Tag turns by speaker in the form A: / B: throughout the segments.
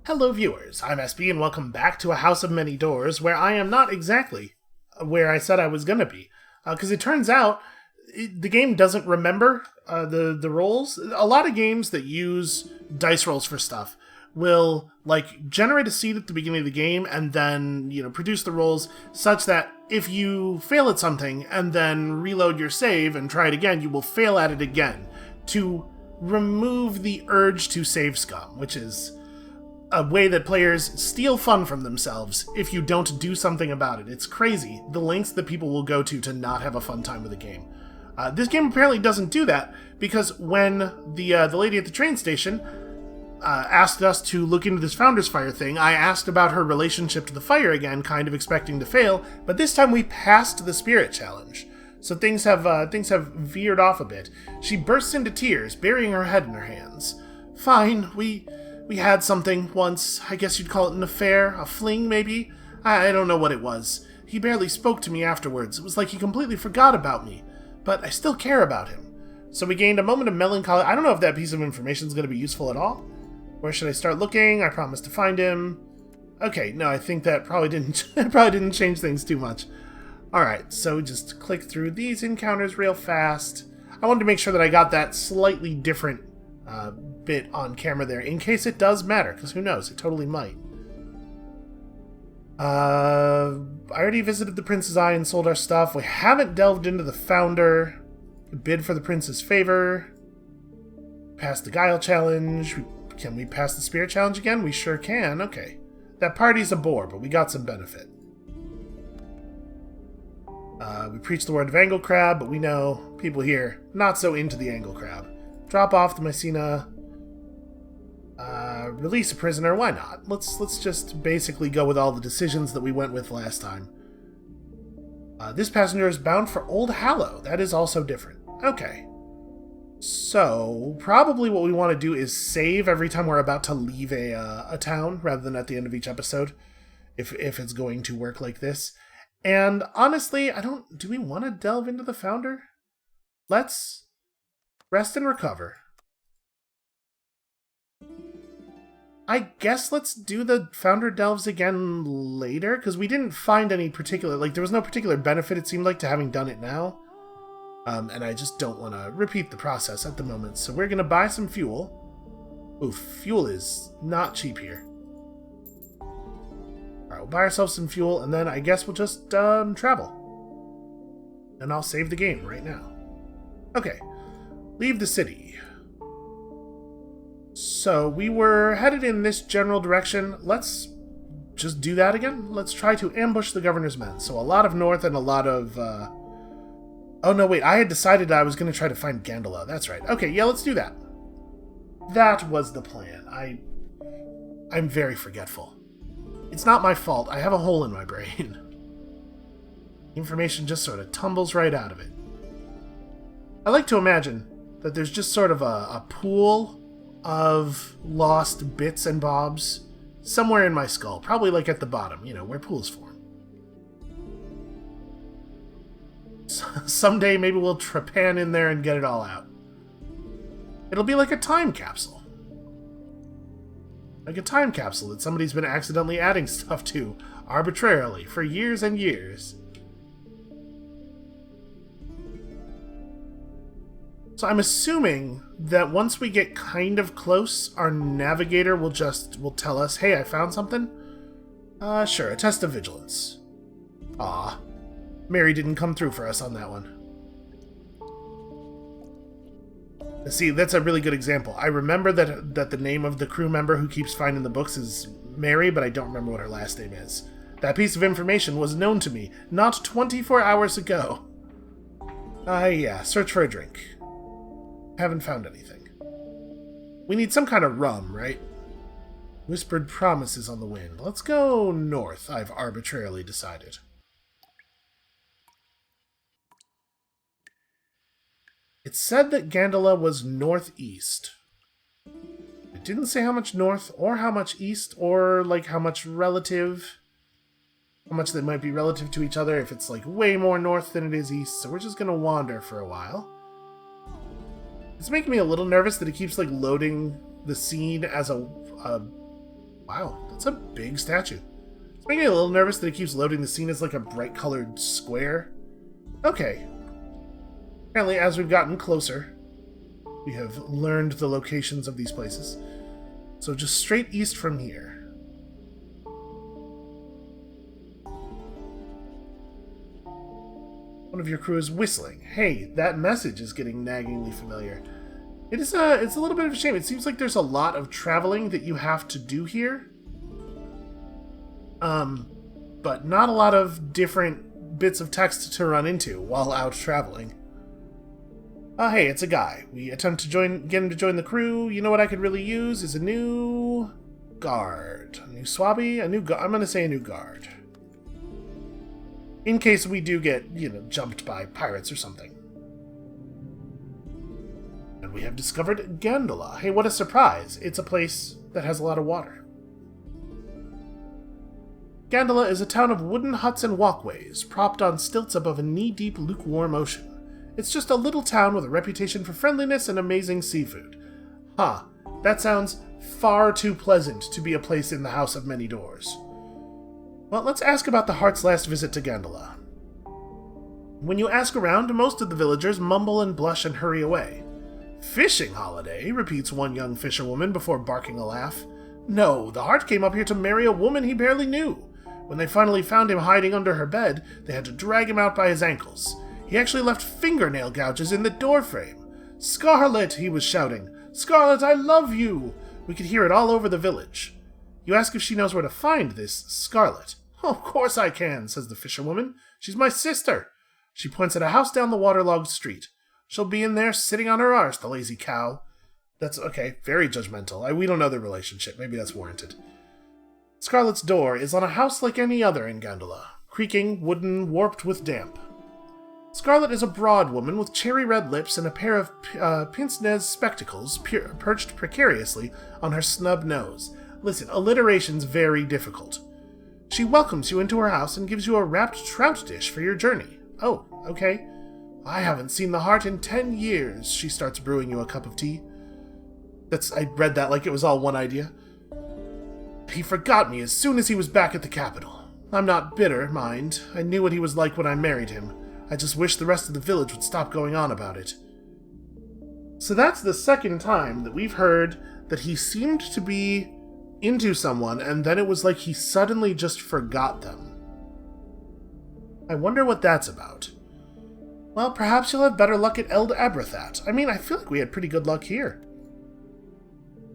A: Hello viewers, I'm SB and welcome back to A House of Many Doors, where I am not exactly where I said I was going to be. Because it turns out, the game doesn't remember the rolls. A lot of games that use dice rolls for stuff will, generate a seed at the beginning of the game and then, produce the rolls such that if you fail at something and then reload your save and try it again, you will fail at it again to remove the urge to save scum, which is a way that players steal fun from themselves if you don't do something about it. It's crazy, the lengths that people will go to not have a fun time with a game. This game apparently doesn't do that, because when the lady at the train station asked us to look into this Founder's Fire thing, I asked about her relationship to the fire again, kind of expecting to fail, but this time we passed the spirit challenge. So things have veered off a bit. She bursts into tears, burying her head in her hands. Fine, we had something once. I guess you'd call it an affair, a fling, maybe? I don't know what it was. He barely spoke to me afterwards. It was like he completely forgot about me. But I still care about him. So we gained a moment of melancholy. I don't know if that piece of information is going to be useful at all. Where should I start looking? I promised to find him. Okay, no, I think that probably didn't change things too much. Alright, so just click through these encounters real fast. I wanted to make sure that I got that slightly different bit on camera there, in case it does matter, because who knows, it totally might. I already visited the Prince's Eye and sold our stuff. We haven't delved into the Founder. Bid for the Prince's favor. Passed the Guile challenge. Can we pass the Spirit challenge again? We sure can. Okay. That party's a bore, but we got some benefit. We preached the word of Angle Crab, but we know people here not so into the Angle Crab. Drop off the Mycena. Release a prisoner. Why not? Let's just basically go with all the decisions that we went with last time. This passenger is bound for Old Hallow. That is also different. Okay. So, probably what we want to do is save every time we're about to leave a town, rather than at the end of each episode, if it's going to work like this. And honestly, do we want to delve into the Founder? Let's rest and recover. I guess let's do the Founder delves again later, because we didn't find any particular, there was no particular benefit, it seemed like, to having done it now. And I just don't want to repeat the process at the moment, so we're going to buy some fuel. Ooh, fuel is not cheap here. Alright, we'll buy ourselves some fuel, and then I guess we'll just travel. And I'll save the game right now. Okay, leave the city. So, we were headed in this general direction. Let's just do that again. Let's try to ambush the governor's men. So, a lot of north and a lot of... Oh, no, wait. I had decided I was going to try to find Gondola. That's right. Okay, yeah, let's do that. That was the plan. I'm very forgetful. It's not my fault. I have a hole in my brain. Information just sort of tumbles right out of it. I like to imagine that there's just sort of a pool of lost bits and bobs somewhere in my skull, probably at the bottom, where pools form. Someday maybe we'll trepan in there and get it all out. It'll be like a time capsule. Like a time capsule that somebody's been accidentally adding stuff to arbitrarily for years and years. So I'm assuming that once we get kind of close, our navigator will tell us, hey, I found something? Sure, a test of vigilance. Aw, Mary didn't come through for us on that one. See, that's a really good example. I remember that the name of the crew member who keeps finding the books is Mary, but I don't remember what her last name is. That piece of information was known to me not 24 hours ago. Yeah, search for a drink. Haven't found anything. We need some kind of rum, right? Whispered promises on the wind. Let's go north, I've arbitrarily decided. It said that Gondola was northeast. It didn't say how much north, or how much east, or, how much relative. How much they might be relative to each other, if it's, way more north than it is east, so we're just gonna wander for a while. It's making me a little nervous that it keeps, loading the scene as a Wow, that's a big statue. It's making me a little nervous that it keeps loading the scene as like a bright-colored square. Okay. Apparently, as we've gotten closer, we have learned the locations of these places. So just straight east from here. One of your crew is whistling. Hey, that message is getting naggingly familiar. It's a little bit of a shame. It seems like there's a lot of traveling that you have to do here. But not a lot of different bits of text to run into while out traveling. Hey, it's a guy. We attempt to get him to join the crew. You know what I could really use is a new guard. A new swabby? I'm going to say a new guard. In case we do get, jumped by pirates or something. And we have discovered Gondola. Hey, what a surprise. It's a place that has a lot of water. Gondola is a town of wooden huts and walkways, propped on stilts above a knee-deep, lukewarm ocean. It's just a little town with a reputation for friendliness and amazing seafood. Huh, that sounds far too pleasant to be a place in the House of Many Doors. Well, let's ask about the Heart's last visit to Gondola. When you ask around, most of the villagers mumble and blush and hurry away. Fishing holiday, repeats one young fisherwoman before barking a laugh. No, the Heart came up here to marry a woman he barely knew. When they finally found him hiding under her bed, they had to drag him out by his ankles. He actually left fingernail gouges in the doorframe. Scarlet, he was shouting. Scarlet, I love you! We could hear it all over the village. You ask if she knows where to find this Scarlet. Oh, of course I can, says the fisherwoman. She's my sister. She points at a house down the waterlogged street. She'll be in there sitting on her arse, the lazy cow. That's okay, very judgmental. We don't know their relationship. Maybe that's warranted. Scarlet's door is on a house like any other in Gondola, creaking, wooden, warped with damp. Scarlet is a broad woman with cherry-red lips and a pair of pince-nez spectacles perched precariously on her snub nose. Listen, alliteration's very difficult. She welcomes you into her house and gives you a wrapped trout dish for your journey. Oh, okay. I haven't seen the Heart in 10 years. She starts brewing you a cup of tea. I read that like it was all one idea. He forgot me as soon as he was back at the capital. I'm not bitter, mind. I knew what he was like when I married him. I just wish the rest of the village would stop going on about it. So that's the second time that we've heard that he seemed to be into someone, and then it was like he suddenly just forgot them. I wonder what that's about. Well, perhaps you'll have better luck at Elda Abra. I feel like we had pretty good luck here.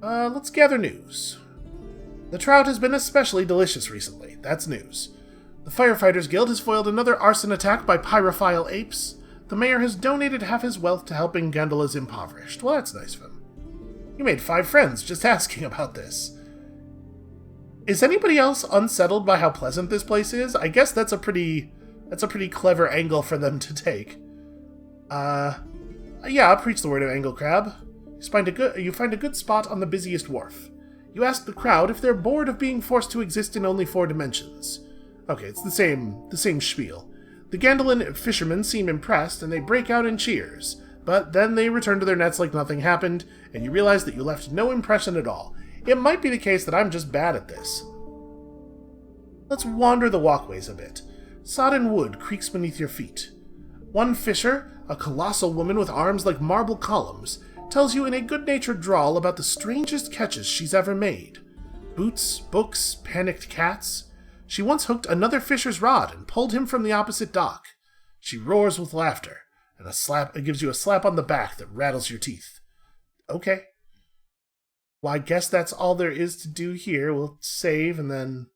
A: Let's gather news. The trout has been especially delicious recently. That's news. The Firefighters Guild has foiled another arson attack by pyrophile apes. The mayor has donated half his wealth to helping Gondola's impoverished. Well, that's nice of him. You made 5 friends just asking about this. Is anybody else unsettled by how pleasant this place is? I guess that's a pretty clever angle for them to take. Yeah, I'll preach the word of Angle Crab. You find a good spot on the busiest wharf. You ask the crowd if they're bored of being forced to exist in only 4 dimensions. Okay, it's the same spiel. The Gondolan fishermen seem impressed, and they break out in cheers. But then they return to their nets like nothing happened, and you realize that you left no impression at all. It might be the case that I'm just bad at this. Let's wander the walkways a bit. Sodden wood creaks beneath your feet. One fisher, a colossal woman with arms like marble columns, tells you in a good-natured drawl about the strangest catches she's ever made. Boots, books, panicked cats. She once hooked another fisher's rod and pulled him from the opposite dock. She roars with laughter, and it gives you a slap on the back that rattles your teeth. Okay. Well, I guess that's all there is to do here. We'll save and then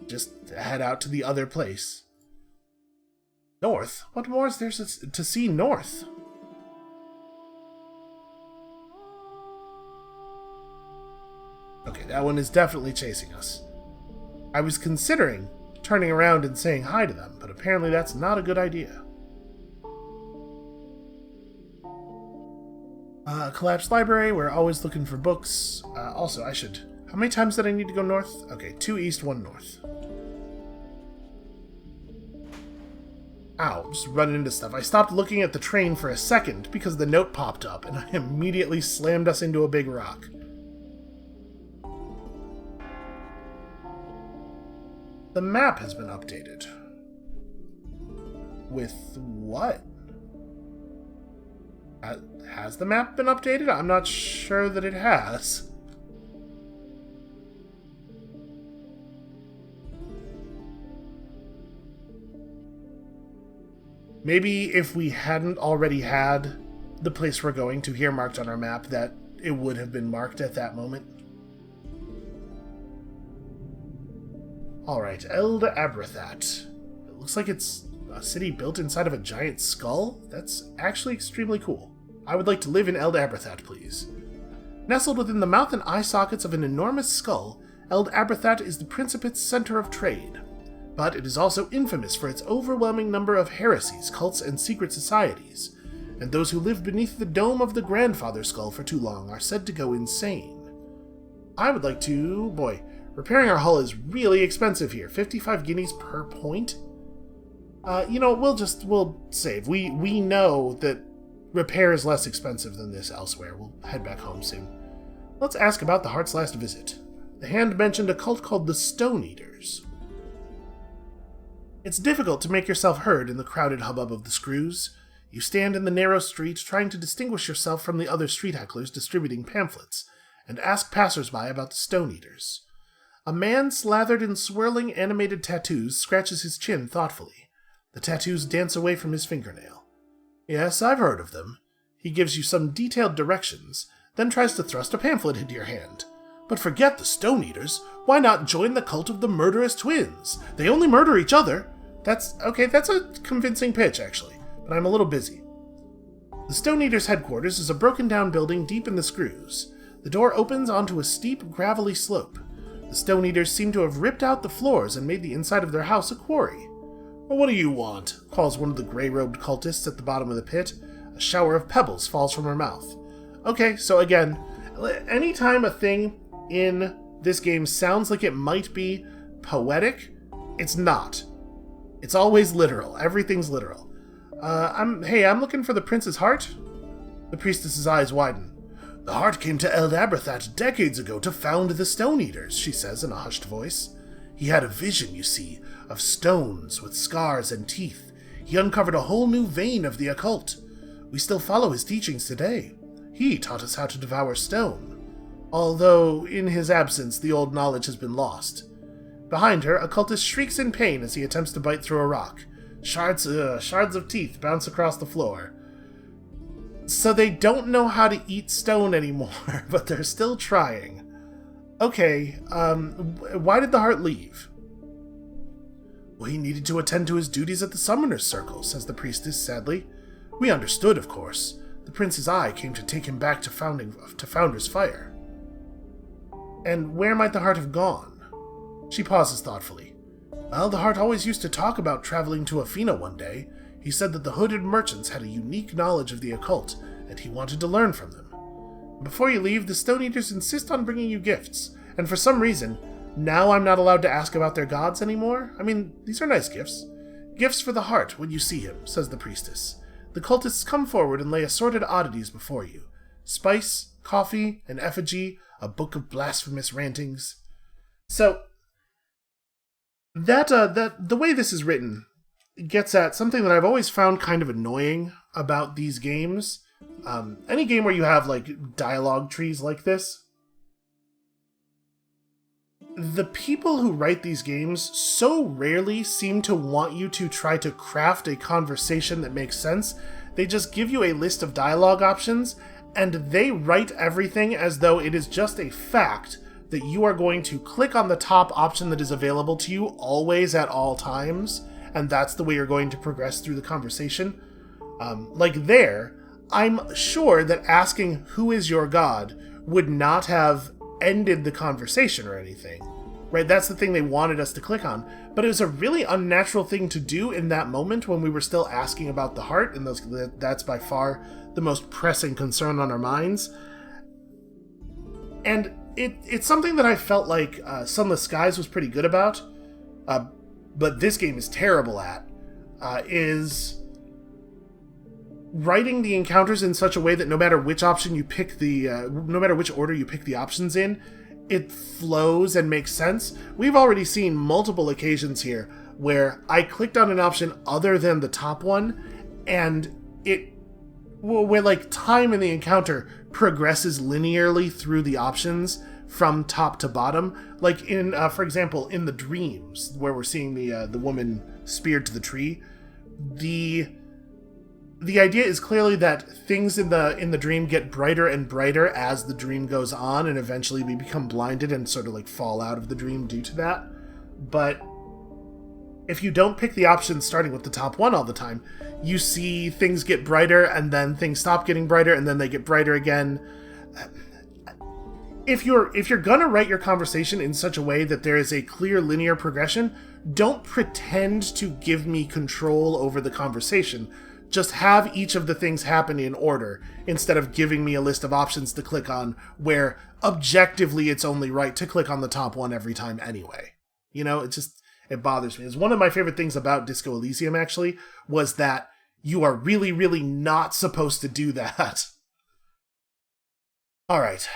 A: just head out to the other place. North? What more is there to see north? Okay, that one is definitely chasing us. I was considering turning around and saying hi to them, but apparently that's not a good idea. Collapsed library, we're always looking for books. Also, how many times did I need to go north? Okay, 2 east, 1 north. Ow, just running into stuff. I stopped looking at the train for a second because the note popped up, and I immediately slammed us into a big rock. The map has been updated. With what? Has the map been updated? I'm not sure that it has. Maybe if we hadn't already had the place we're going to here marked on our map, that it would have been marked at that moment. Alright, Elda Abra. It looks like it's a city built inside of a giant skull? That's actually extremely cool. I would like to live in Elda Abra, please. Nestled within the mouth and eye sockets of an enormous skull, Elda Abra is the Principate's center of trade. But it is also infamous for its overwhelming number of heresies, cults, and secret societies, and those who live beneath the dome of the Grandfather Skull for too long are said to go insane. I would like to... Boy, repairing our hull is really expensive here. 55 guineas per point? We'll save. We know that repair is less expensive than this elsewhere. We'll head back home soon. Let's ask about the Heart's last visit. The hand mentioned a cult called the Stone Eaters. It's difficult to make yourself heard in the crowded hubbub of the screws. You stand in the narrow street, trying to distinguish yourself from the other street hecklers distributing pamphlets, and ask passers-by about the Stone Eaters. A man slathered in swirling animated tattoos scratches his chin thoughtfully. The tattoos dance away from his fingernail. Yes, I've heard of them. He gives you some detailed directions, then tries to thrust a pamphlet into your hand. But forget the Stone Eaters. Why not join the cult of the murderous twins? They only murder each other. That's a convincing pitch, actually, but I'm a little busy. The Stone Eaters' headquarters is a broken-down building deep in the screws. The door opens onto a steep, gravelly slope. The Stone Eaters seem to have ripped out the floors and made the inside of their house a quarry. "Well, what do you want?" calls one of the gray-robed cultists at the bottom of the pit. A shower of pebbles falls from her mouth. Okay, so again, anytime a thing in this game sounds like it might be poetic, it's not. It's always literal. Everything's literal. I'm looking for the prince's heart. The priestess's eyes widen. The heart came to Elda Abra decades ago to found the Stone Eaters, she says in a hushed voice. He had a vision, you see, of stones with scars and teeth. He uncovered a whole new vein of the occult. We still follow his teachings today. He taught us how to devour stone. Although, in his absence, the old knowledge has been lost. Behind her, a cultist shrieks in pain as he attempts to bite through a rock. Shards of teeth bounce across the floor. So they don't know how to eat stone anymore, but they're still trying. Okay, why did the heart leave? Well, he needed to attend to his duties at the Summoner's Circle, says the priestess sadly. We understood, of course. The prince's eye came to take him back to Founder's Fire. And where might the heart have gone? She pauses thoughtfully. Well, the heart always used to talk about traveling to Athena one day. He said that the hooded merchants had a unique knowledge of the occult, and he wanted to learn from them. Before you leave, the Stone Eaters insist on bringing you gifts, and for some reason, now I'm not allowed to ask about their gods anymore? I mean, these are nice gifts. Gifts for the heart when you see him, says the priestess. The cultists come forward and lay assorted oddities before you. Spice, coffee, an effigy, a book of blasphemous rantings. So, the way this is written gets at something that I've always found kind of annoying about these games. Any game where you have, like, dialogue trees like this. The people who write these games so rarely seem to want you to try to craft a conversation that makes sense. They just give you a list of dialogue options, and they write everything as though it is just a fact that you are going to click on the top option that is available to you always at all times, and that's the way you're going to progress through the conversation. I'm sure that asking who is your god would not have ended the conversation or anything, right? That's the thing they wanted us to click on, but it was a really unnatural thing to do in that moment when we were still asking about the heart, and that's by far the most pressing concern on our minds. And it's something that I felt like Sunless Skies was pretty good about, but this game is terrible at, is writing the encounters in such a way that no matter which option you pick no matter which order you pick the options in, it flows and makes sense. We've already seen multiple occasions here where I clicked on an option other than the top one, and where like time in the encounter progresses linearly through the options from top to bottom. Like in, for example, in the dreams, where we're seeing the woman speared to the tree, the idea is clearly that things in the dream get brighter and brighter as the dream goes on, and eventually we become blinded and sort of like fall out of the dream due to that. But if you don't pick the option starting with the top one all the time, you see things get brighter and then things stop getting brighter and then they get brighter again. If you're gonna write your conversation in such a way that there is a clear linear progression, don't pretend to give me control over the conversation. Just have each of the things happen in order, instead of giving me a list of options to click on where objectively it's only right to click on the top one every time anyway. You know, it bothers me. It's one of my favorite things about Disco Elysium, actually, was that you are really, really not supposed to do that. Alright.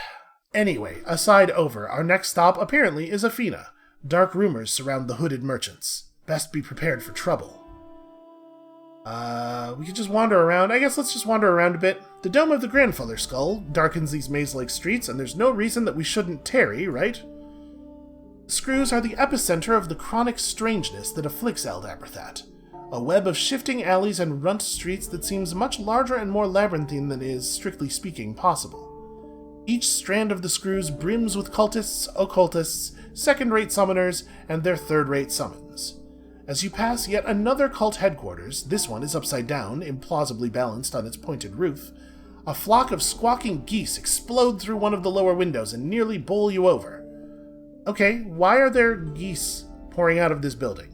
A: Anyway, aside over, our next stop apparently is Athena. Dark rumors surround the hooded merchants. Best be prepared for trouble. We could just wander around. I guess let's just wander around a bit. The dome of the Grandfather Skull darkens these maze-like streets, and there's no reason that we shouldn't tarry, right? The screws are the epicenter of the chronic strangeness that afflicts Elda Abra, a web of shifting alleys and runt streets that seems much larger and more labyrinthine than is, strictly speaking, possible. Each strand of the screws brims with cultists, occultists, second-rate summoners, and their third-rate summons. As you pass yet another cult headquarters, this one is upside down, implausibly balanced on its pointed roof, a flock of squawking geese explode through one of the lower windows and nearly bowl you over. Okay, why are there geese pouring out of this building?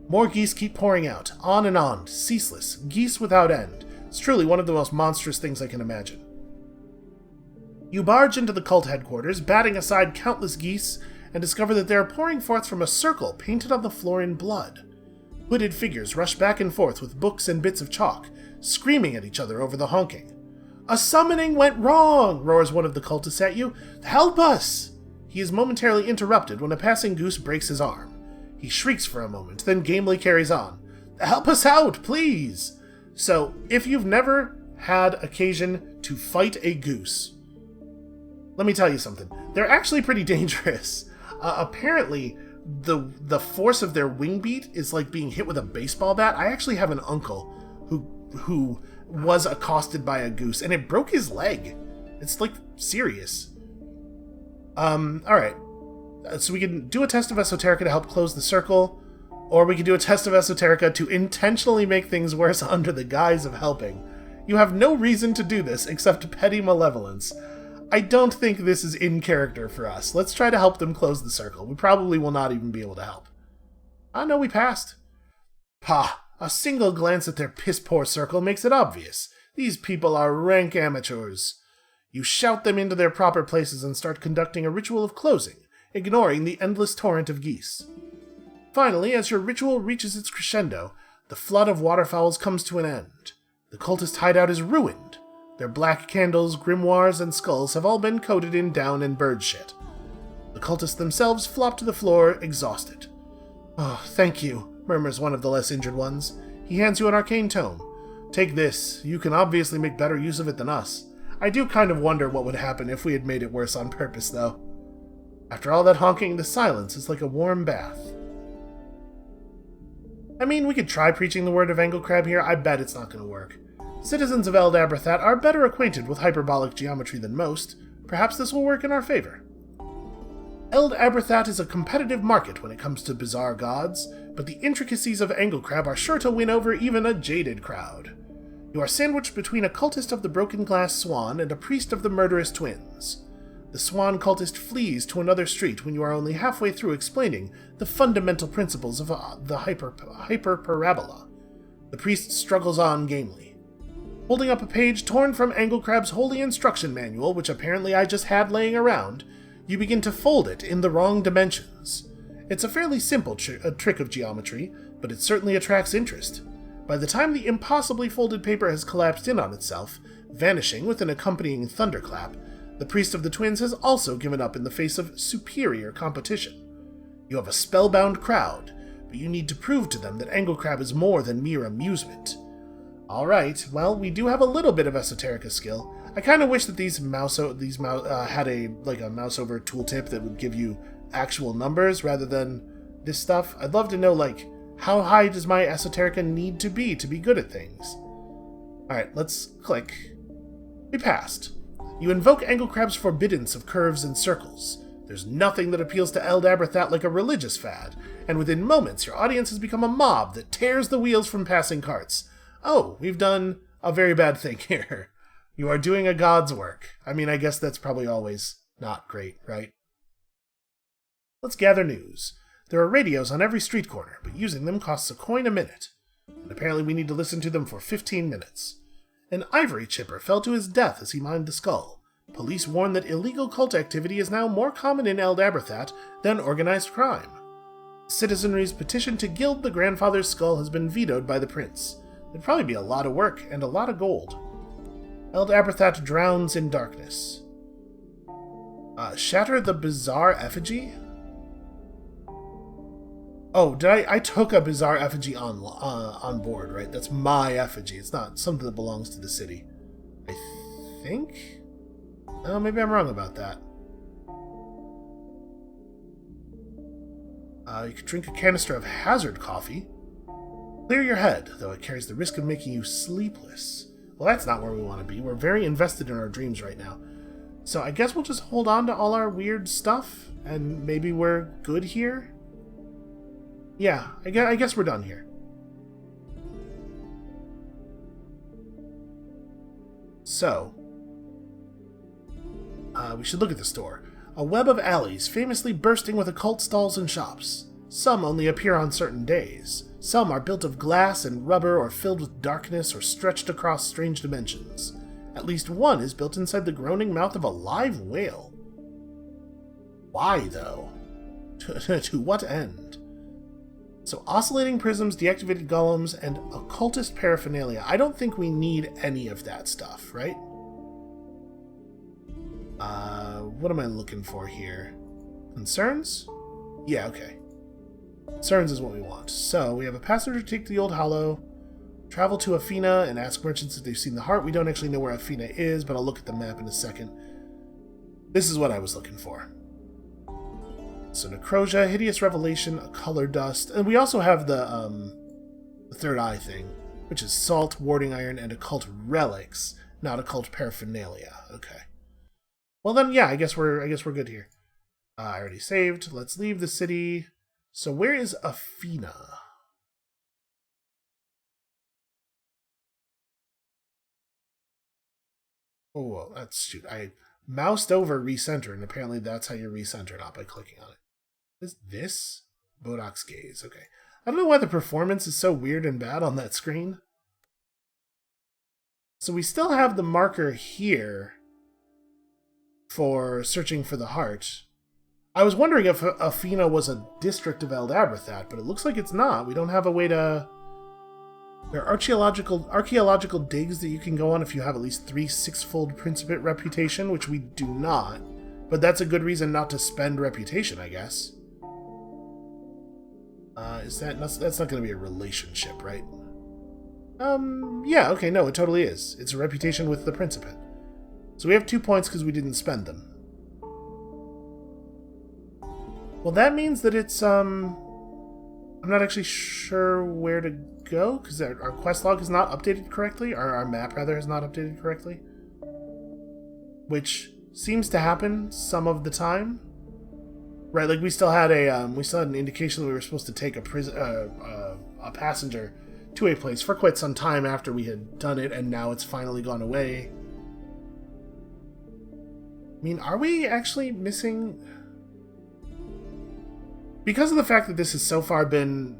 A: More geese keep pouring out, on, ceaseless, geese without end. It's truly one of the most monstrous things I can imagine. You barge into the cult headquarters, batting aside countless geese, and discover that they are pouring forth from a circle painted on the floor in blood. Hooded figures rush back and forth with books and bits of chalk, screaming at each other over the honking. "A summoning went wrong!" roars one of the cultists at you. "Help us!" He is momentarily interrupted when a passing goose breaks his arm. He shrieks for a moment, then gamely carries on. "Help us out, please!" So, if you've never had occasion to fight a goose, let me tell you something. They're actually pretty dangerous. Apparently, the force of their wing beat is like being hit with a baseball bat. I actually have an uncle who was accosted by a goose, and it broke his leg. It's, like, serious. Alright. So we can do a test of Esoterica to help close the circle, or we can do a test of Esoterica to intentionally make things worse under the guise of helping. You have no reason to do this except petty malevolence. I don't think this is in character for us. Let's try to help them close the circle. We probably will not even be able to help. No, we passed. Pah! A single glance at their piss-poor circle makes it obvious. These people are rank amateurs. You shout them into their proper places and start conducting a ritual of closing, ignoring the endless torrent of geese. Finally, as your ritual reaches its crescendo, the flood of waterfowls comes to an end. The cultist hideout is ruined. Their black candles, grimoires, and skulls have all been coated in down and bird shit. The cultists themselves flop to the floor, exhausted. "Oh, thank you," murmurs one of the less injured ones. He hands you an arcane tome. "Take this. You can obviously make better use of it than us." I do kind of wonder what would happen if we had made it worse on purpose, though. After all that honking, the silence is like a warm bath. I mean, we could try preaching the word of Anglecrab here. I bet it's not going to work. Citizens of Elda Abra are better acquainted with hyperbolic geometry than most. Perhaps this will work in our favor. Elda Abra is a competitive market when it comes to bizarre gods, but the intricacies of Anglecrab are sure to win over even a jaded crowd. You are sandwiched between a cultist of the broken glass swan and a priest of the murderous twins. The swan cultist flees to another street when you are only halfway through explaining the fundamental principles of the hyperparabola. The priest struggles on gamely. Holding up a page torn from Anglecrab's holy instruction manual, which apparently I just had laying around, you begin to fold it in the wrong dimensions. It's a fairly simple trick of geometry, but it certainly attracts interest. By the time the impossibly folded paper has collapsed in on itself, vanishing with an accompanying thunderclap, The priest of the twins has also given up in the face of superior competition. You have a spellbound crowd, but you need to prove to them that Anglecrab is more than mere amusement. Alright, well, we do have a little bit of esoterica skill. I kind of wish that these had a mouse over tooltip that would give you actual numbers rather than this stuff. I'd love to know, like, how high does my esoterica need to be good at things? Alright, let's click. We passed. You invoke Anglecrab's forbiddance of curves and circles. There's nothing that appeals to Elda Abra like a religious fad, and within moments your audience has become a mob that tears the wheels from passing carts. Oh, we've done a very bad thing here. You are doing a god's work. I mean, I guess that's probably always not great, right? Let's gather news. There are radios on every street corner, but using them costs a coin a minute. And apparently we need to listen to them for 15 minutes. An ivory chipper fell to his death as he mined the skull. Police warn that illegal cult activity is now more common in Elda Abra than organized crime. Citizenry's petition to gild the grandfather's skull has been vetoed by the prince. There'd probably be a lot of work and a lot of gold. Elda Abra drowns in darkness. Shatter the Bazaar Effigy? Oh, I took a Bazaar Effigy on board, right? That's my effigy. It's not something that belongs to the city. I think? Oh, maybe I'm wrong about that. You can drink a canister of hazard coffee. Clear your head, though it carries the risk of making you sleepless. Well, that's not where we want to be. We're very invested in our dreams right now. So I guess we'll just hold on to all our weird stuff, and maybe we're good here? Yeah, I guess we're done here. So, we should look at the store. A web of alleys, famously bursting with occult stalls and shops. Some only appear on certain days. Some are built of glass and rubber or filled with darkness or stretched across strange dimensions. At least one is built inside the groaning mouth of a live whale. Why, though? To what end? So, oscillating prisms, deactivated golems, and occultist paraphernalia. I don't think we need any of that stuff, right? What am I looking for here? Concerns? Yeah, okay. Concerns is what we want. So, we have a passenger take to the Old Hollow, travel to Athena and ask merchants if they've seen the heart. We don't actually know where Athena is, but I'll look at the map in a second. This is what I was looking for. So, Necrosia, Hideous Revelation, a Color Dust, and we also have the Third Eye thing, which is Salt, Warding Iron, and Occult Relics, not Occult Paraphernalia. Okay. Well then, yeah, I guess we're good here. I already saved. Let's leave the city. So where is Athena? Oh, well, shoot. I moused over recenter, and apparently that's how you recenter, not by clicking on it. Is this? Bodok's Gaze. Okay. I don't know why the performance is so weird and bad on that screen. So we still have the marker here for searching for the heart. I was wondering if Athena was a district of Elda Abra, but it looks like it's not. We don't have a way to... There are archaeological digs that you can go on if you have at least 3 six-fold Principate reputation, which we do not. But that's a good reason not to spend reputation, I guess. That's not going to be a relationship, right? Yeah, okay, no, it totally is. It's a reputation with the Principate. So we have 2 points because we didn't spend them. Well, that means that it's, I'm not actually sure where to go, because our quest log is not updated correctly, or our map, rather, is not updated correctly. Which seems to happen some of the time. Right, like we still had an indication that we were supposed to take a passenger to a place for quite some time after we had done it, and now it's finally gone away. I mean, are we actually missing... Because of the fact that this has so far been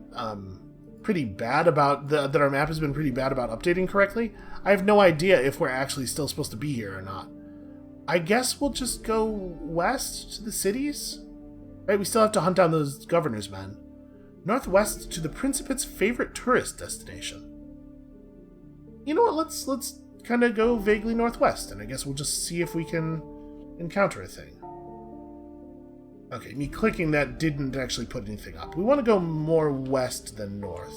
A: pretty bad about... that our map has been pretty bad about updating correctly, I have no idea if we're actually still supposed to be here or not. I guess we'll just go west to the cities? Right, we still have to hunt down those governor's men. Northwest to the Principate's favorite tourist destination. You know what, let's kind of go vaguely northwest, and I guess we'll just see if we can encounter a thing. Okay, me clicking that didn't actually put anything up. We want to go more west than north.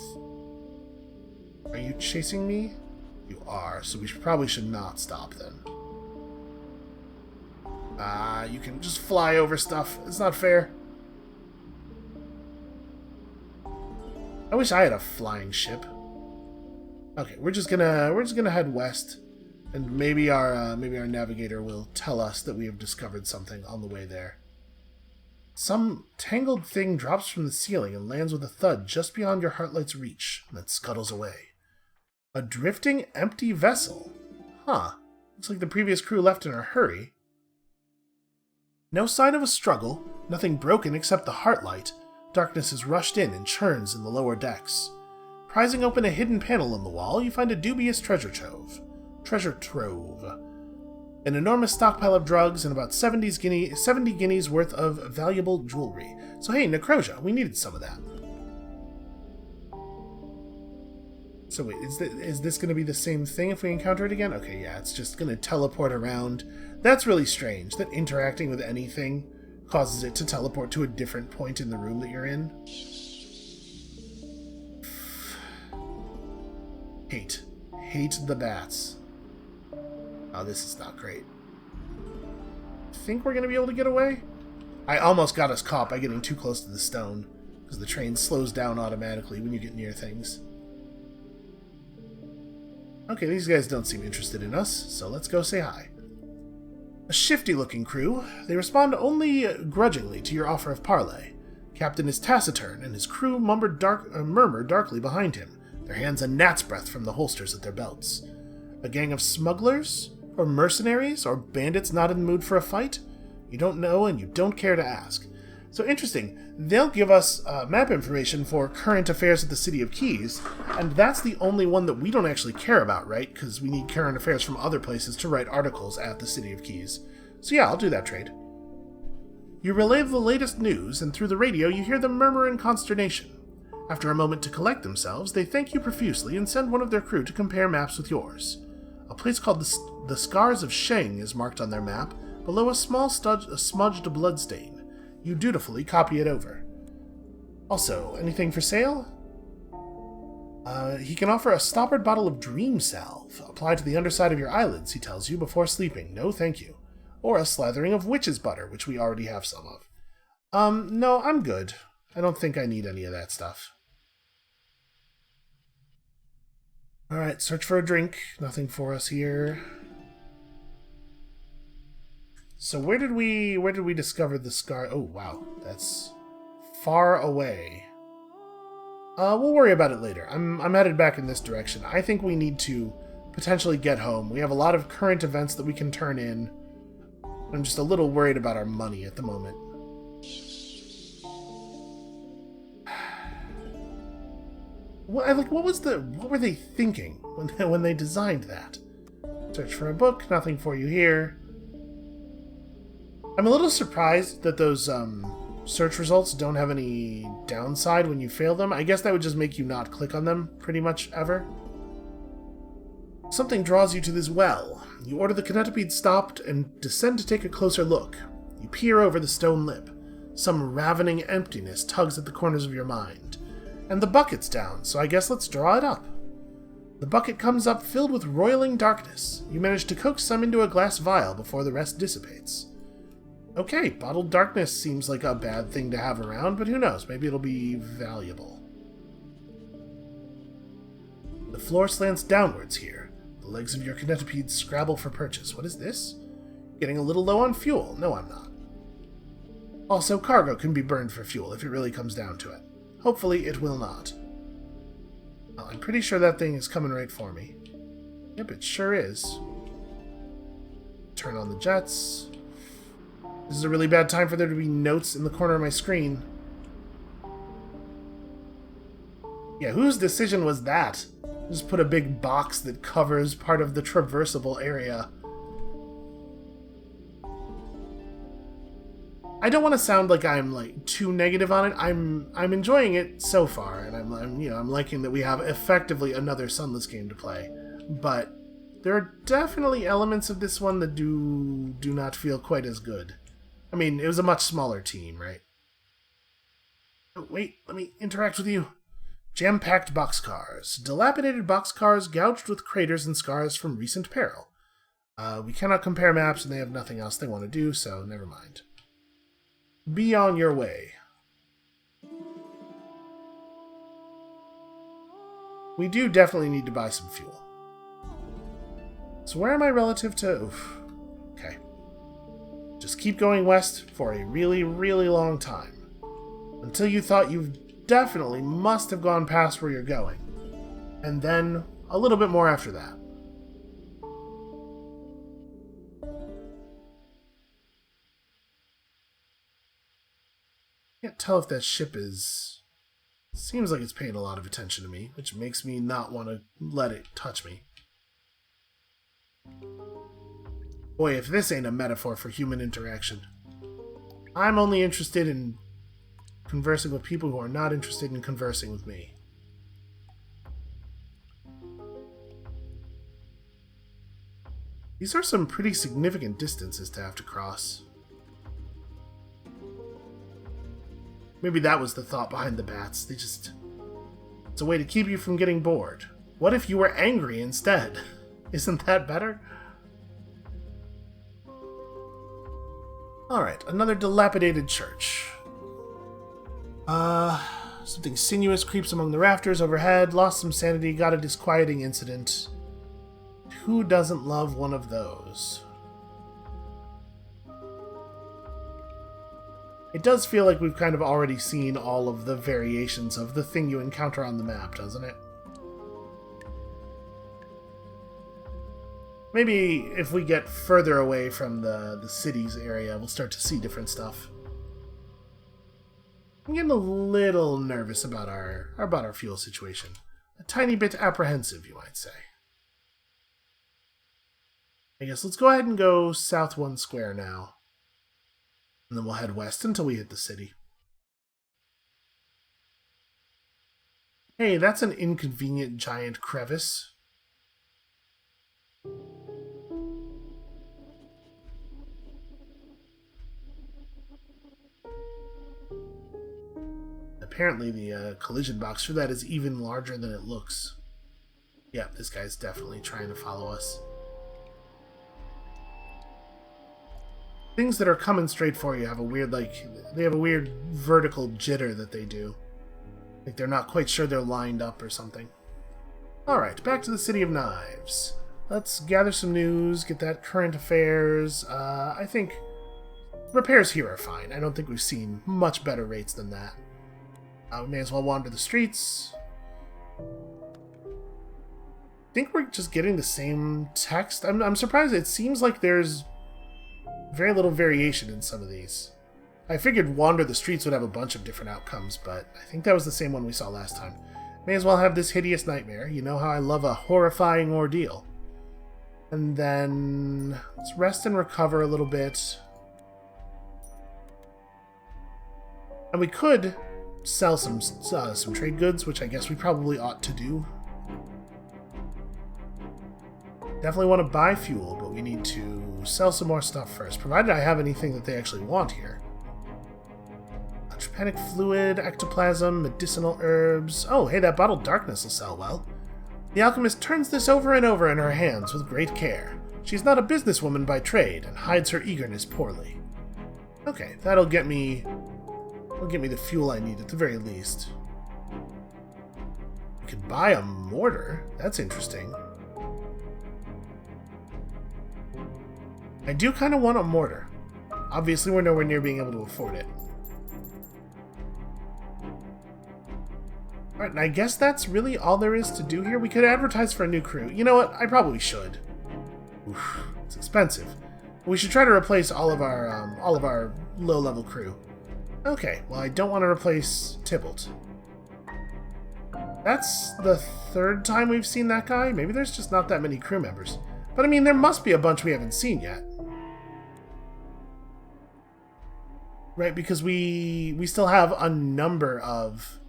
A: Are you chasing me? You are, so we probably should not stop then. You can just fly over stuff. It's not fair. I wish I had a flying ship. Okay, we're just gonna head west, and maybe our navigator will tell us that we have discovered something on the way there. Some tangled thing drops from the ceiling and lands with a thud just beyond your heartlight's reach, and then scuttles away. A drifting, empty vessel. Huh. Looks like the previous crew left in a hurry. No sign of a struggle, nothing broken except the heartlight. Darkness has rushed in and churns in the lower decks. Prizing open a hidden panel on the wall, you find a dubious treasure trove. An enormous stockpile of drugs and about 70 guineas worth of valuable jewelry. So hey, Necrosia, we needed some of that. So wait, is this going to be the same thing if we encounter it again? Okay, yeah, it's just going to teleport around. That's really strange, that interacting with anything causes it to teleport to a different point in the room that you're in. Hate the bats. Oh, this is not great. Think we're going to be able to get away? I almost got us caught by getting too close to the stone, because the train slows down automatically when you get near things. Okay, these guys don't seem interested in us, so let's go say hi. A shifty-looking crew. They respond only grudgingly to your offer of parley. Captain is taciturn, and his crew murmur darkly behind him, their hands a gnat's breadth from the holsters at their belts. A gang of smugglers? Or mercenaries? Or bandits not in the mood for a fight? You don't know, and you don't care to ask. So interesting, they'll give us map information for current affairs at the City of Keys, and that's the only one that we don't actually care about, right? Because we need current affairs from other places to write articles at the City of Keys. So yeah, I'll do that trade. You relay the latest news, and through the radio you hear them murmur in consternation. After a moment to collect themselves, they thank you profusely and send one of their crew to compare maps with yours. A place called the Scars of Sheng is marked on their map, below a small smudged bloodstain. You dutifully copy it over. Also, anything for sale? He can offer a stoppered bottle of dream salve. Apply to the underside of your eyelids, he tells you, before sleeping. No thank you. Or a slathering of witch's butter, which we already have some of. No, I'm good. I don't think I need any of that stuff. Alright, search for a drink. Nothing for us here. So where did we discover the scar? Oh, wow. That's far away. We'll worry about it later. I'm headed back in this direction. I think we need to potentially get home. We have a lot of current events that we can turn in. I'm just a little worried about our money at the moment. What were they thinking when they designed that? Search for a book, nothing for you here. I'm a little surprised that those search results don't have any downside when you fail them. I guess that would just make you not click on them pretty much ever. Something draws you to this well. You order the Kinetipede stopped and descend to take a closer look. You peer over the stone lip. Some ravening emptiness tugs at the corners of your mind. And the bucket's down, so I guess let's draw it up. The bucket comes up filled with roiling darkness. You manage to coax some into a glass vial before the rest dissipates. Okay, bottled darkness seems like a bad thing to have around, but who knows, maybe it'll be valuable. The floor slants downwards here. The legs of your Kinetipede scrabble for purchase. What is this? Getting a little low on fuel. No, I'm not. Also, cargo can be burned for fuel if it really comes down to it. Hopefully it will not. Well, I'm pretty sure that thing is coming right for me. Yep, it sure is. Turn on the jets. This is a really bad time for there to be notes in the corner of my screen. Yeah, whose decision was that? Just put a big box that covers part of the traversable area. I don't want to sound like I'm too negative on it. I'm enjoying it so far, and I'm liking that we have effectively another Sunless game to play. But There are definitely elements of this one that do not feel quite as good. I mean, it was a much smaller team, right? Oh, wait, let me interact with you. Jam-packed boxcars. Dilapidated boxcars gouged with craters and scars from recent peril. We cannot compare maps, and they have nothing else they want to do, so never mind. Be on your way. We do definitely need to buy some fuel. So where am I relative to... Oof. Okay. Just keep going west for a really, really long time. Until you thought you definitely must have gone past where you're going. And then a little bit more after that. Can't tell if that ship is... Seems like it's paying a lot of attention to me, which makes me not want to let it touch me. Boy, if this ain't a metaphor for human interaction. I'm only interested in conversing with people who are not interested in conversing with me. These are some pretty significant distances to have to cross. Maybe that was the thought behind the bats. It's a way to keep you from getting bored. What if you were angry instead? Isn't that better? Alright, another dilapidated church. Something sinuous creeps among the rafters overhead, lost some sanity, got a disquieting incident. Who doesn't love one of those? It does feel like we've kind of already seen all of the variations of the thing you encounter on the map, doesn't it? Maybe if we get further away from the cities area, we'll start to see different stuff. I'm getting a little nervous about our fuel situation. A tiny bit apprehensive, you might say. I guess let's go ahead and go south one square now. And then we'll head west until we hit the city. Hey, that's an inconvenient giant crevice. Apparently the collision box for that is even larger than it looks. Yeah, this guy's definitely trying to follow us. Things that are coming straight for you have a weird, they have a weird vertical jitter that they do. Like they're not quite sure they're lined up or something. Alright, back to the City of Knives. Let's gather some news, get that current affairs. I think repairs here are fine. I don't think we've seen much better rates than that. We may as well wander the streets. I think we're just getting the same text. I'm surprised. It seems like there's very little variation in some of these. I figured wander the streets would have a bunch of different outcomes, but I think that was the same one we saw last time. May as well have this hideous nightmare. You know how I love a horrifying ordeal. And then let's rest and recover a little bit. And we could sell some trade goods, which I guess we probably ought to do. Definitely want to buy fuel, but we need to sell some more stuff first, provided I have anything that they actually want here. Trypanic fluid, ectoplasm, medicinal herbs. Oh, hey, that bottled darkness will sell well. The alchemist turns this over and over in her hands with great care. She's not a businesswoman by trade and hides her eagerness poorly. Okay, that'll get me the fuel I need at the very least. We could buy a mortar. That's interesting. I do kind of want a mortar. Obviously, we're nowhere near being able to afford it. Alright, and I guess that's really all there is to do here. We could advertise for a new crew. You know what? I probably should. Oof, it's expensive. We should try to replace all of our low-level crew. Okay, well, I don't want to replace Tybalt. That's the third time we've seen that guy. Maybe there's just not that many crew members. But I mean, there must be a bunch we haven't seen yet. Right, because we still have a number of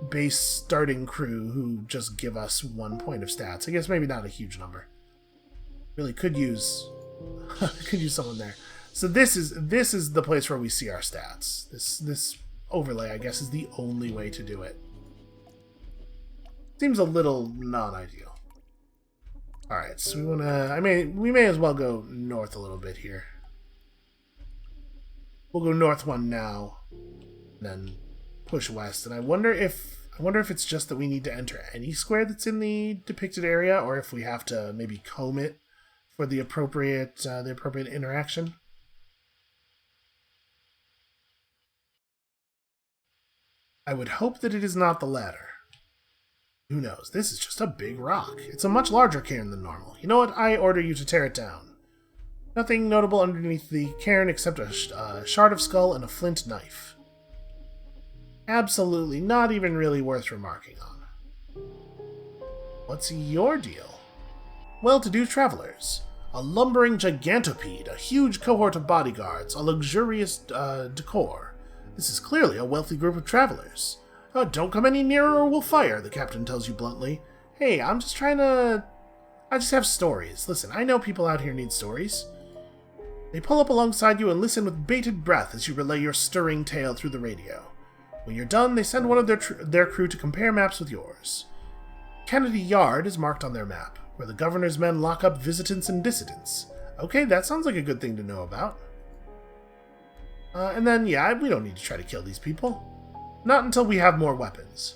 A: base starting crew who just give us 1 point of stats. I guess maybe not a huge number. Really could use could use someone there. So this is the place where we see our stats. This overlay, I guess, is the only way to do it. Seems a little non-ideal. Alright, so we may as well go north a little bit here. We'll go north one now, then push west. And I wonder if it's just that we need to enter any square that's in the depicted area, or if we have to maybe comb it for the appropriate interaction. I would hope that it is not the latter. Who knows? This is just a big rock. It's a much larger cairn than normal. You know what? I order you to tear it down. Nothing notable underneath the cairn except a shard of skull and a flint knife. Absolutely not even really worth remarking on. What's your deal? Well-to-do travelers. A lumbering gigantopede, a huge cohort of bodyguards, a luxurious decor. This is clearly a wealthy group of travelers. Oh, don't come any nearer or we'll fire, the captain tells you bluntly. Hey, I just have stories. Listen, I know people out here need stories. They pull up alongside you and listen with bated breath as you relay your stirring tale through the radio. When you're done, they send one of their crew to compare maps with yours. Kennedy Yard is marked on their map, where the governor's men lock up visitants and dissidents. Okay, that sounds like a good thing to know about. And then, yeah, we don't need to try to kill these people. Not until we have more weapons.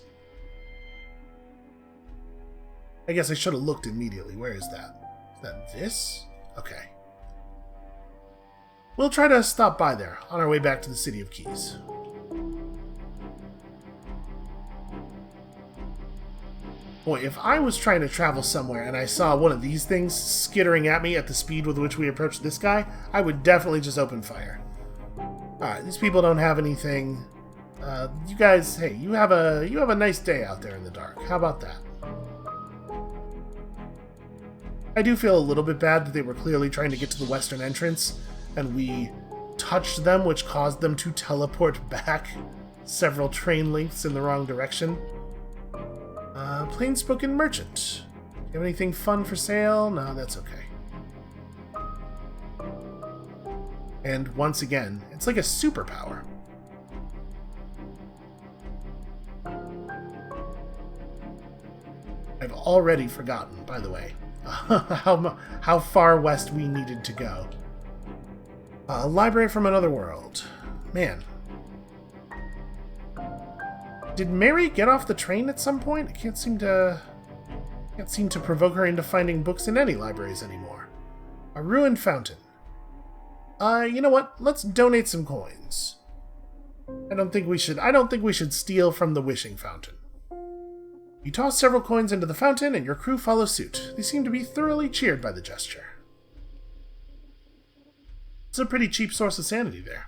A: I guess I should have looked immediately. Where is that? Is that this? Okay. We'll try to stop by there on our way back to the City of Keys. Boy, if I was trying to travel somewhere and I saw one of these things skittering at me at the speed with which we approached this guy, I would definitely just open fire. Alright, these people don't have anything. You guys, hey, you have a nice day out there in the dark. How about that? I do feel a little bit bad that they were clearly trying to get to the western entrance, and we touched them, which caused them to teleport back several train lengths in the wrong direction. Plain-spoken merchant. You have anything fun for sale? No, that's okay. And once again, it's like a superpower. I've already forgotten, by the way, how far west we needed to go. A library from another world. Man. Did Mary get off the train at some point? I can't seem to provoke her into finding books in any libraries anymore. A ruined fountain. You know what? Let's donate some coins. I don't think we should steal from the wishing fountain. You toss several coins into the fountain, and your crew follow suit. They seem to be thoroughly cheered by the gesture. It's a pretty cheap source of sanity there.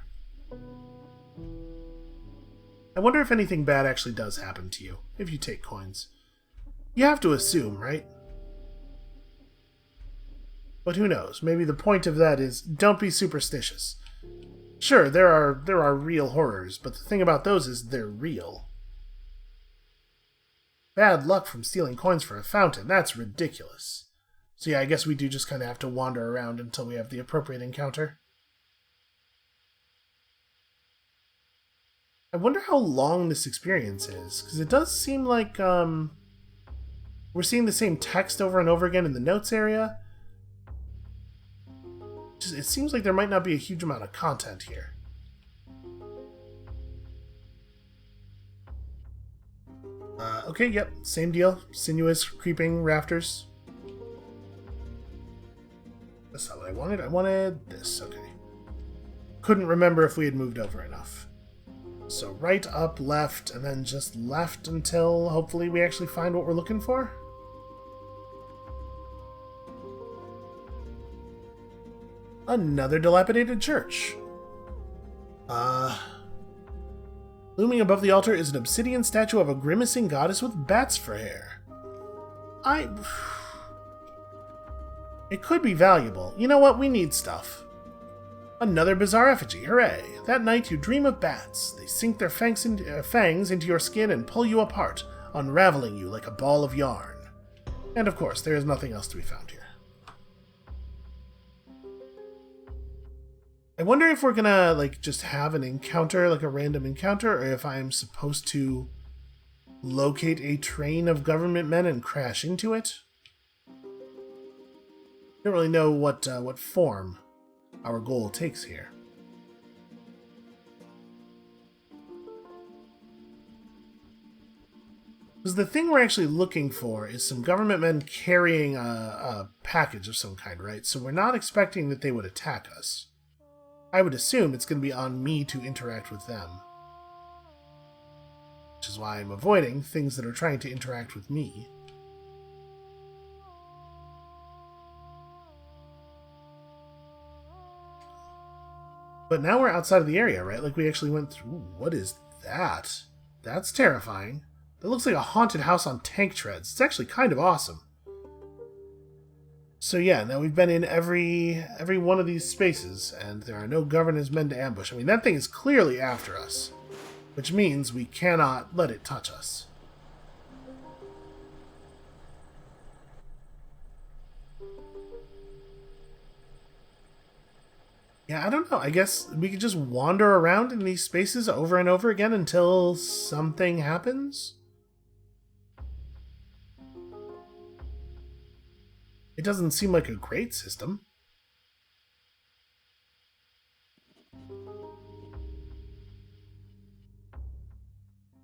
A: I wonder if anything bad actually does happen to you, if you take coins. You have to assume, right? But who knows? Maybe the point of that is, don't be superstitious. Sure, there are real horrors, but the thing about those is they're real. Bad luck from stealing coins for a fountain, that's ridiculous. So yeah, I guess we do just kind of have to wander around until we have the appropriate encounter. I wonder how long this experience is, because it does seem like we're seeing the same text over and over again in the notes area. It seems like there might not be a huge amount of content here. Okay, yep, same deal. Sinuous, creeping rafters. That's not what I wanted. I wanted this, okay. Couldn't remember if we had moved over enough. So right, up, left, and then just left until hopefully we actually find what we're looking for. Another dilapidated church. Looming above the altar is an obsidian statue of a grimacing goddess with bats for hair. It could be valuable. You know what? We need stuff. Another Bazaar Effigy. Hooray! That night you dream of bats. They sink their fangs into your skin and pull you apart, unraveling you like a ball of yarn. And of course, there is nothing else to be found here. I wonder if we're gonna, like, just have an encounter, like a random encounter, or if I'm supposed to locate a train of government men and crash into it. I don't really know what form our goal takes here. Because the thing we're actually looking for is some government men carrying a package of some kind, right? So we're not expecting that they would attack us. I would assume it's going to be on me to interact with them. Which is why I'm avoiding things that are trying to interact with me. But now we're outside of the area, right? Like we actually went through... Ooh, what is that? That's terrifying. That looks like a haunted house on tank treads. It's actually kind of awesome. So yeah, now we've been in every one of these spaces, and there are no governors men to ambush. I mean, that thing is clearly after us, which means we cannot let it touch us. Yeah, I don't know. I guess we could just wander around in these spaces over and over again until something happens? It doesn't seem like a great system.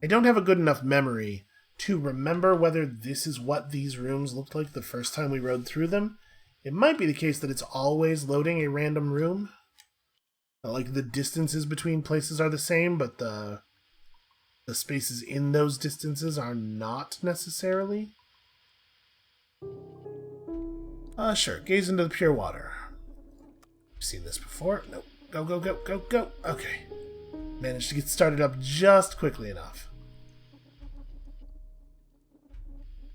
A: I don't have a good enough memory to remember whether this is what these rooms looked like the first time we rode through them. It might be the case that it's always loading a random room. Like, the distances between places are the same, but the spaces in those distances are not necessarily. Sure. Gaze into the pure water. You've seen this before? Nope. Go, go, go, go, go. Okay. Managed to get started up just quickly enough.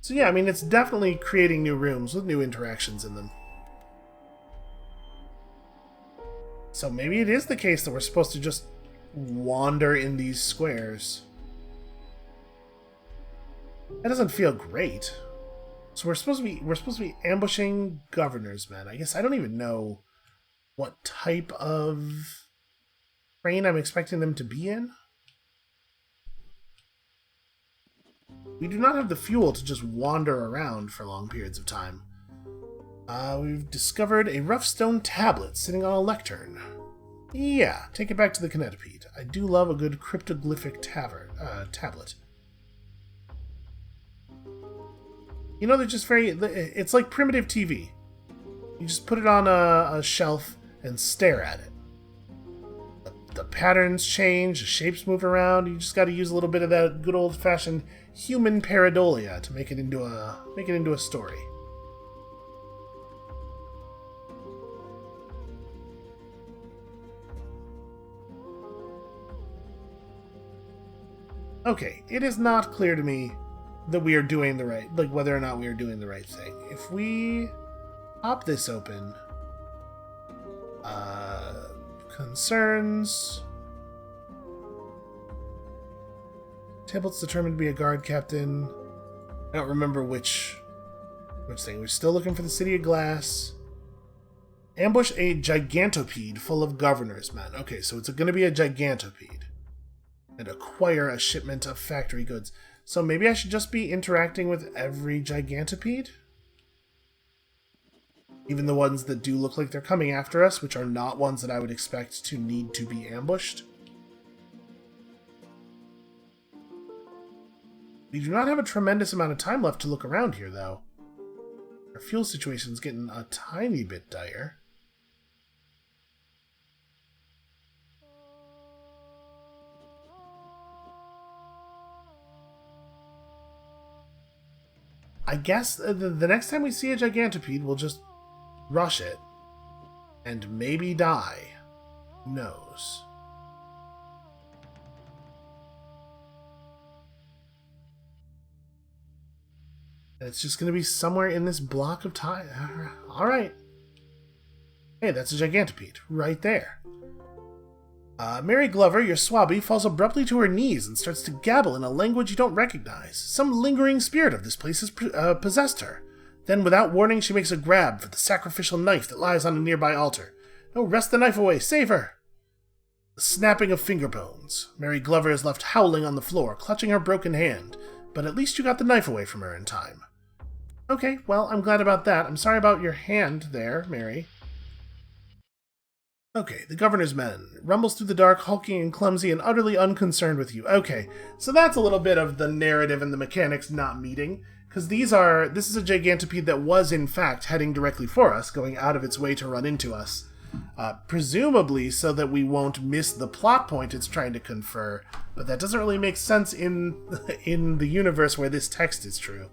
A: So yeah, I mean, it's definitely creating new rooms with new interactions in them. So maybe it is the case that we're supposed to just wander in these squares. That doesn't feel great. So we're supposed to be ambushing governors, men. I guess I don't even know what type of train I'm expecting them to be in. We do not have the fuel to just wander around for long periods of time. We've discovered a rough stone tablet sitting on a lectern. Yeah, take it back to the Kinetipede. I do love a good cryptoglyphic tablet. You know, they're just very... It's like primitive TV. You just put it on a shelf and stare at it. The patterns change, the shapes move around. You just got to use a little bit of that good old-fashioned human pareidolia to make it into a story. Okay, it is not clear to me that we are doing the right, like whether or not we are doing the right thing. If we pop this open, concerns, tablet's determined to be a guard captain. I don't remember which thing. We're still looking for the City of Glass. Ambush a gigantopede full of governors, men. Okay, so it's going to be a gigantopede. And acquire a shipment of factory goods. So maybe I should just be interacting with every gigantopede? Even the ones that do look like they're coming after us, which are not ones that I would expect to need to be ambushed. We do not have a tremendous amount of time left to look around here, though. Our fuel situation's getting a tiny bit dire. I guess the next time we see a gigantopede, we'll just rush it. And maybe die. Who knows? And it's just going to be somewhere in this block of time. Alright. Hey, that's a gigantopede. Right there. Mary Glover, your swabby, falls abruptly to her knees and starts to gabble in a language you don't recognize. Some lingering spirit of this place has possessed her. Then, without warning, she makes a grab for the sacrificial knife that lies on a nearby altar. Oh, wrest the knife away! Save her! The snapping of finger bones. Mary Glover is left howling on the floor, clutching her broken hand. But at least you got the knife away from her in time. Okay, well, I'm glad about that. I'm sorry about your hand there, Mary. Okay, the governor's men. Rumbles through the dark, hulking and clumsy and utterly unconcerned with you. Okay, so that's a little bit of the narrative and the mechanics not meeting. Because this is a gigantopede that was, in fact, heading directly for us, going out of its way to run into us. Presumably so that we won't miss the plot point it's trying to confer, but that doesn't really make sense in the universe where this text is true.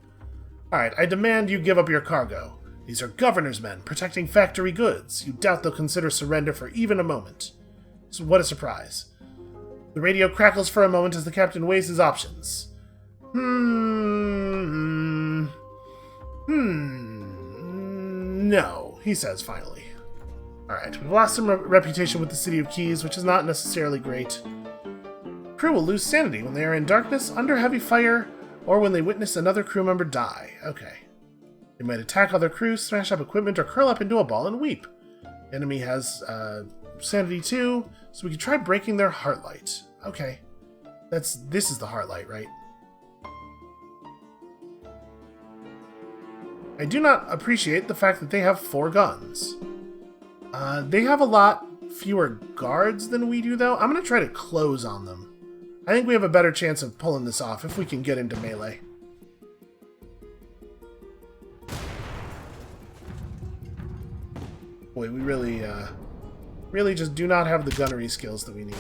A: Alright, I demand you give up your cargo. These are governor's men, protecting factory goods. You doubt they'll consider surrender for even a moment. So what a surprise. The radio crackles for a moment as the captain weighs his options. No, he says finally. Alright, we've lost some reputation with the City of Keys, which is not necessarily great. Crew will lose sanity when they are in darkness, under heavy fire, or when they witness another crew member die. Okay. They might attack other crews, smash up equipment, or curl up into a ball and weep. The enemy has sanity too, so we can try breaking their heartlight. Okay. This is the heartlight, right? I do not appreciate the fact that they have 4 guns. They have a lot fewer guards than we do, though. I'm going to try to close on them. I think we have a better chance of pulling this off if we can get into melee. Boy, we really just do not have the gunnery skills that we need.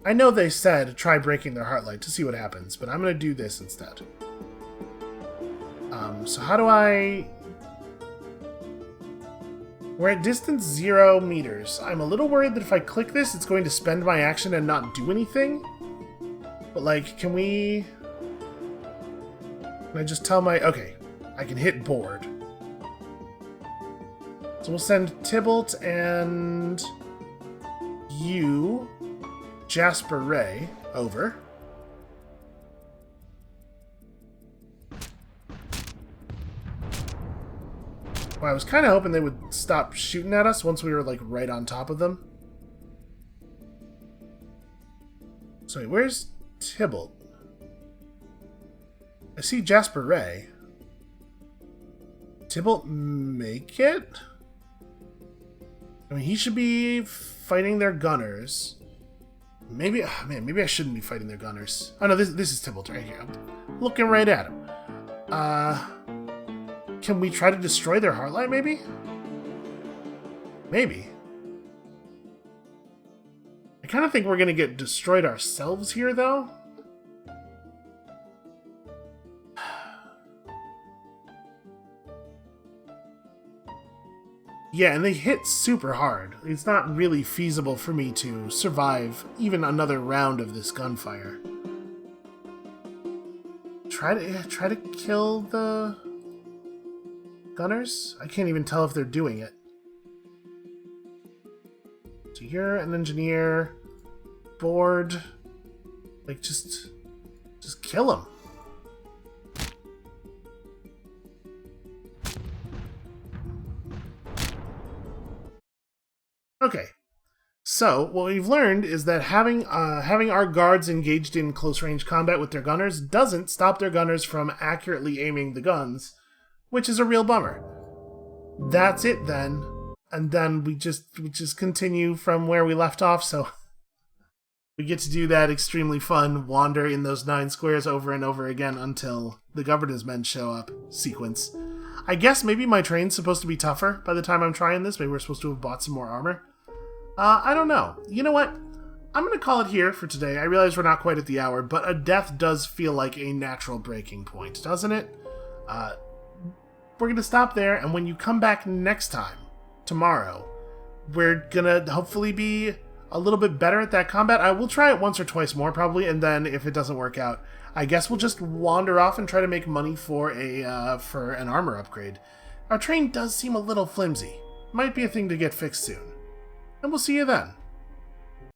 A: I know they said try breaking their heartlight to see what happens, but I'm going to do this instead. So how do I... We're at distance 0 meters. I'm a little worried that if I click this, it's going to spend my action and not do anything. But, like, can I just tell my... Okay, I can hit board. So we'll send Tybalt and you, Jasper Ray, over. Well, I was kind of hoping they would stop shooting at us once we were, like, right on top of them. So, wait, where's Tybalt? I see Jasper Ray. Tybalt make it? I mean, he should be fighting their gunners. Maybe, oh man, maybe I shouldn't be fighting their gunners. Oh no, this is Tybalt right here. I'm looking right at him. Can we try to destroy their heartlight, maybe? Maybe. I kind of think we're going to get destroyed ourselves here, though. Yeah, and they hit super hard. It's not really feasible for me to survive even another round of this gunfire. Try to kill the gunners? I can't even tell if they're doing it. So you're an engineer. Board. Like, just kill them. Okay. So, what we've learned is that having our guards engaged in close-range combat with their gunners doesn't stop their gunners from accurately aiming the guns, which is a real bummer. That's it then. And then we just continue from where we left off, so we get to do that extremely fun wander in those 9 squares over and over again until the governor's men show up sequence. I guess maybe my train's supposed to be tougher by the time I'm trying this. Maybe we're supposed to have bought some more armor. I don't know. You know what? I'm going to call it here for today. I realize we're not quite at the hour, but a death does feel like a natural breaking point, doesn't it? We're going to stop there, and when you come back next time, tomorrow, we're going to hopefully be a little bit better at that combat. I will try it once or twice more, probably, and then if it doesn't work out, I guess we'll just wander off and try to make money for an armor upgrade. Our train does seem a little flimsy. Might be a thing to get fixed soon. And we'll see you then.